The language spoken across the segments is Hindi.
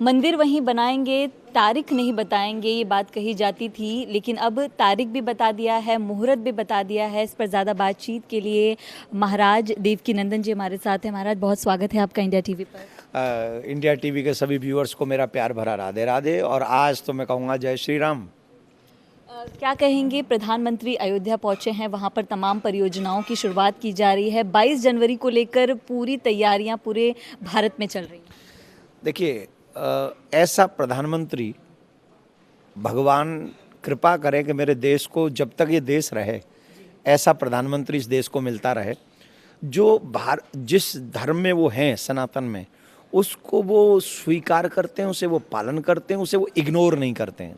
मंदिर वहीं बनाएंगे, तारीख नहीं बताएंगे, ये बात कही जाती थी, लेकिन अब तारीख भी बता दिया है, मुहूर्त भी बता दिया है। इस पर ज़्यादा बातचीत के लिए महाराज देवकीनंदन जी हमारे साथ हैं। महाराज, बहुत स्वागत है आपका इंडिया टीवी पर। इंडिया टीवी के सभी व्यूअर्स को मेरा प्यार भरा राधे राधे। और आज तो मैं कहूँगा जय श्री राम। क्या कहेंगे, प्रधानमंत्री अयोध्या पहुंचे हैं, वहां पर तमाम परियोजनाओं की शुरुआत की जा रही है। 22 जनवरी को लेकर पूरी तैयारियां पूरे भारत में चल रही हैं। देखिए, ऐसा प्रधानमंत्री भगवान कृपा करे कि मेरे देश को जब तक ये देश रहे ऐसा प्रधानमंत्री इस देश को मिलता रहे, जो जिस धर्म में वो हैं, सनातन में, उसको वो स्वीकार करते हैं, उसे वो पालन करते हैं, उसे वो इग्नोर नहीं करते हैं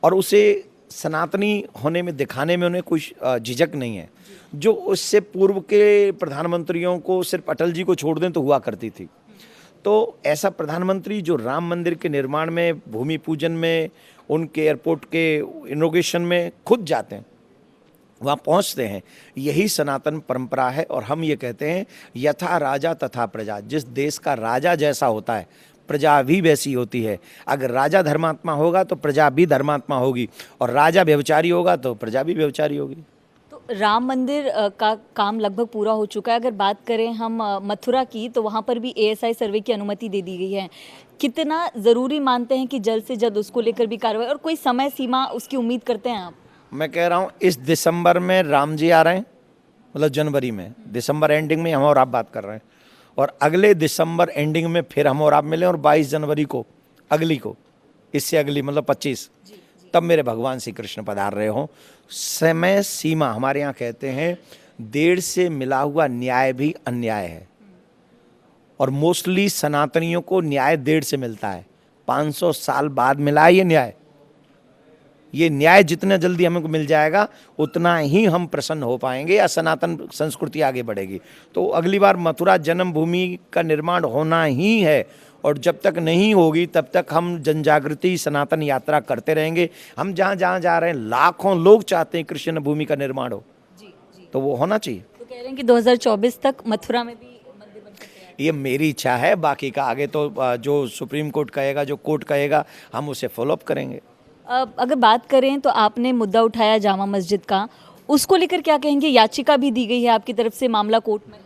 और उसे सनातनी होने में दिखाने में उन्हें कुछ झिझक नहीं है। जो उससे पूर्व के प्रधानमंत्रियों को सिर्फ अटल जी को छोड़ दें तो हुआ करती थी। तो ऐसा प्रधानमंत्री जो राम मंदिर के निर्माण में, भूमि पूजन में, उनके एयरपोर्ट के इनॉग्रेशन में खुद जाते हैं, वहाँ पहुँचते हैं, यही सनातन परंपरा है। और हम ये कहते हैं यथा राजा तथा प्रजा। जिस देश का राजा जैसा होता है प्रजा भी वैसी होती है। अगर राजा धर्मात्मा होगा तो प्रजा भी धर्मात्मा होगी, और राजा व्यभिचारी होगा तो प्रजा भी व्यभिचारी होगी। तो राम मंदिर का काम लगभग पूरा हो चुका है। अगर बात करें हम मथुरा की, तो वहाँ पर भी एएसआई सर्वे की अनुमति दे दी गई है। कितना ज़रूरी मानते हैं कि जल्द से जल्द उसको लेकर भी कार्रवाई, और कोई समय सीमा उसकी उम्मीद करते हैं आप? मैं कह रहा हूँ इस दिसंबर में राम जी आ रहे हैं, मतलब जनवरी में, दिसंबर एंडिंग में हम और आप बात कर रहे हैं, और अगले दिसंबर एंडिंग में फिर हम और आप मिलें, और 22 जनवरी को अगली को, इससे अगली मतलब 25, तब मेरे भगवान श्री कृष्ण पधार रहे हों। समय सीमा हमारे यहाँ कहते हैं देर से मिला हुआ न्याय भी अन्याय है, और मोस्टली सनातनियों को न्याय देर से मिलता है। 500 साल बाद मिला है ये न्याय जितना जल्दी हमको मिल जाएगा उतना ही हम प्रसन्न हो पाएंगे या सनातन संस्कृति आगे बढ़ेगी। तो अगली बार मथुरा जन्मभूमि का निर्माण होना ही है, और जब तक नहीं होगी तब तक हम जनजागृति सनातन यात्रा करते रहेंगे। हम जहाँ जहाँ जा रहे हैं लाखों लोग चाहते हैं कृष्ण भूमि का निर्माण हो, तो वो होना चाहिए। तो कह रहे हैं कि 2024 तक मथुरा में भी मंदिर बनकर तैयार है। ये मेरी इच्छा है, बाकी का आगे तो जो सुप्रीम कोर्ट कहेगा, जो कोर्ट कहेगा, हम उसे फॉलोअप करेंगे। अगर बात करें तो आपने मुद्दा उठाया जामा मस्जिद का, उसको लेकर क्या कहेंगे? याचिका भी दी गई है आपकी तरफ से, मामला कोर्ट में है।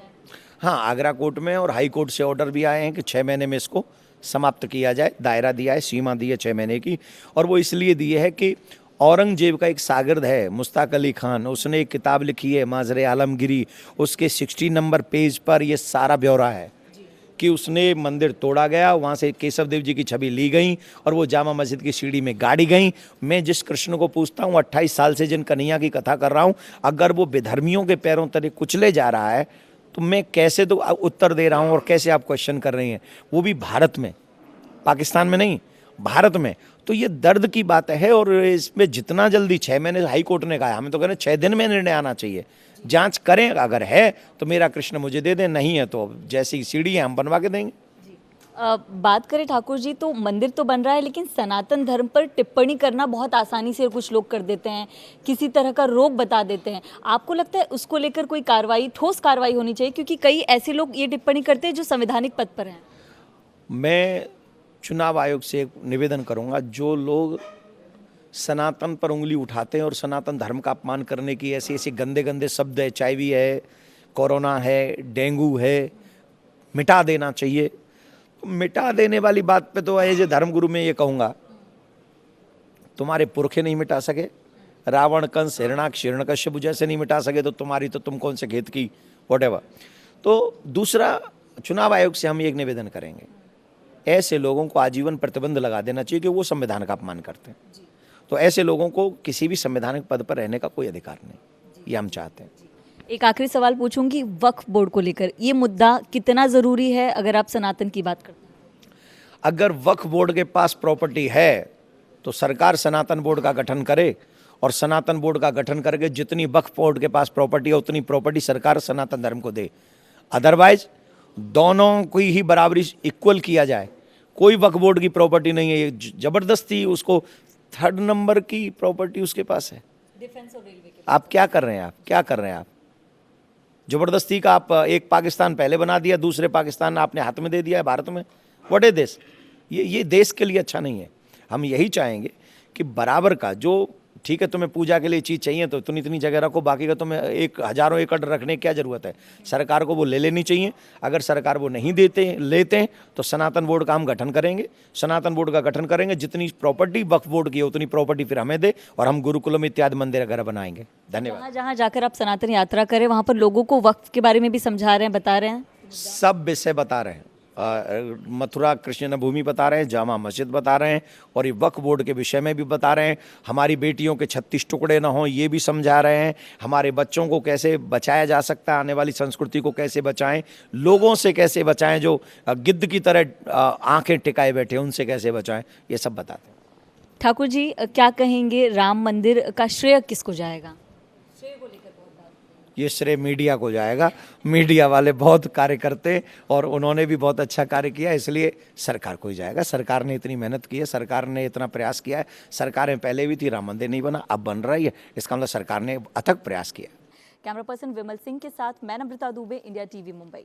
हाँ, आगरा कोर्ट में और हाई कोर्ट से ऑर्डर भी आए हैं कि 6 महीने में इसको समाप्त किया जाए। दायरा दिया है, सीमा दी है 6 महीने की, और वो इसलिए दी है कि औरंगजेब का एक शागिर्द है मुश्ताक अली खान, उसने एक किताब लिखी है माजरे आलमगिरी, उसके 60 नंबर पेज पर ये सारा ब्यौरा है कि उसने मंदिर तोड़ा गया, वहाँ से केशव देव जी की छवि ली गई और वो जामा मस्जिद की सीढ़ी में गाड़ी गई। मैं जिस कृष्ण को पूछता हूँ, 28 साल से जिन कन्हैया की कथा कर रहा हूँ, अगर वो विधर्मियों के पैरों तले कुचले जा रहा है तो मैं कैसे तो उत्तर दे रहा हूँ, और कैसे आप क्वेश्चन कर रही हैं, वो भी भारत में, पाकिस्तान में नहीं, भारत में। तो ये दर्द की बात है, और इसमें जितना जल्दी 6 महीने हाई कोर्ट ने कहा, हमें तो कह रहे 6 दिन में निर्णय आना चाहिए। जांच करें, अगर है तो मेरा कृष्ण मुझे दे दें, नहीं है तो जैसी सीढ़ी है हम बनवा के देंगे। बात करें ठाकुर जी, तो मंदिर तो बन रहा है, लेकिन सनातन धर्म पर टिप्पणी करना बहुत आसानी से कुछ लोग कर देते हैं, किसी तरह का रोक बता देते हैं। आपको लगता है उसको लेकर कोई कार्रवाई, ठोस कार्रवाई होनी चाहिए? क्योंकि कई ऐसे लोग ये टिप्पणी करते हैं जो संवैधानिक पद पर हैं। मैं चुनाव आयोग से एक निवेदन करूंगा, जो लोग सनातन पर उंगली उठाते हैं और सनातन धर्म का अपमान करने की ऐसे ऐसे गंदे गंदे शब्द है, HIV है, कोरोना है, डेंगू है, मिटा देना चाहिए। तो मिटा देने वाली बात पे तो एज ए धर्मगुरु मैं ये कहूँगा, तुम्हारे पुरखे नहीं मिटा सके, रावण, कंस, हिरणाक्ष, हिरण्यकश्यप जैसे नहीं मिटा सके, तो तुम्हारी तो तुम कौन से खेत की, व्हाटएवर। तो दूसरा, चुनाव आयोग से हम एक निवेदन करेंगे, ऐसे लोगों को आजीवन प्रतिबंध लगा देना चाहिए कि वो संविधान का अपमान करते हैं। तो ऐसे लोगों को किसी भी संवैधानिक पद पर रहने का कोई अधिकार नहीं, ये हम चाहते हैं। एक आखिरी सवाल पूछूंगी वक्फ बोर्ड को लेकर, ये मुद्दा कितना ज़रूरी है अगर आप सनातन की बात करते हैं? अगर वक्फ बोर्ड के पास प्रॉपर्टी है तो सरकार सनातन बोर्ड का गठन करे, और सनातन बोर्ड का गठन करके जितनी वक्फ बोर्ड के पास प्रॉपर्टी है उतनी प्रॉपर्टी सरकार सनातन धर्म को दे। अदरवाइज दोनों को ही बराबरी इक्वल किया जाए। कोई वक्फ बोर्ड की प्रॉपर्टी नहीं है, ये जबरदस्ती उसको 3rd नंबर की प्रॉपर्टी उसके पास है। डिफेंस और रेलवे के आप क्या कर रहे हैं, आप क्या कर रहे हैं? आप जबरदस्ती का, आप एक पाकिस्तान पहले बना दिया, दूसरे पाकिस्तान आपने हाथ में दे दिया है भारत में। What is this? ये देश के लिए अच्छा नहीं है। हम यही चाहेंगे कि बराबर का जो, ठीक है तुम्हें पूजा के लिए चीज़ चाहिए तो इतनी इतनी जगह रखो, बाकी का तुम्हें हजारों एकड़ रखने की क्या ज़रूरत है। सरकार को वो ले लेनी चाहिए। अगर सरकार वो नहीं लेते हैं तो सनातन बोर्ड का हम गठन करेंगे। सनातन बोर्ड का गठन करेंगे, जितनी प्रॉपर्टी वक्फ बोर्ड की है उतनी प्रॉपर्टी फिर हमें दे और हम गुरुकुलम इत्यादि मंदिर वगैरह बनाएंगे। धन्यवाद। जहाँ जहाँ जाकर आप सनातन यात्रा करें वहाँ पर लोगों को वक्त के बारे में भी समझा रहे हैं, बता रहे हैं? सब विषय बता रहे हैं। मथुरा कृष्ण भूमि बता रहे हैं, जामा मस्जिद बता रहे हैं और ये वक्फ बोर्ड के विषय में भी बता रहे हैं। हमारी बेटियों के 36 टुकड़े ना हों ये भी समझा रहे हैं। हमारे बच्चों को कैसे बचाया जा सकता है, आने वाली संस्कृति को कैसे बचाएं, लोगों से कैसे बचाएं जो गिद्ध की तरह आंखें टिकाए बैठे उनसे कैसे बचाएं, ये सब बताते हैं। ठाकुर जी क्या कहेंगे, राम मंदिर का श्रेय किसको जाएगा? ये श्रेय मीडिया को जाएगा। मीडिया वाले बहुत कार्य करते और उन्होंने भी बहुत अच्छा कार्य किया, इसलिए सरकार को ही जाएगा। सरकार ने इतनी मेहनत की है, सरकार ने इतना प्रयास किया है। सरकारें पहले भी थी, राम मंदिर नहीं बना, अब बन रही है, इसका मतलब सरकार ने अथक प्रयास किया। कैमरा पर्सन विमल सिंह के साथ मैं नम्रता दुबे, इंडिया टीवी मुंबई।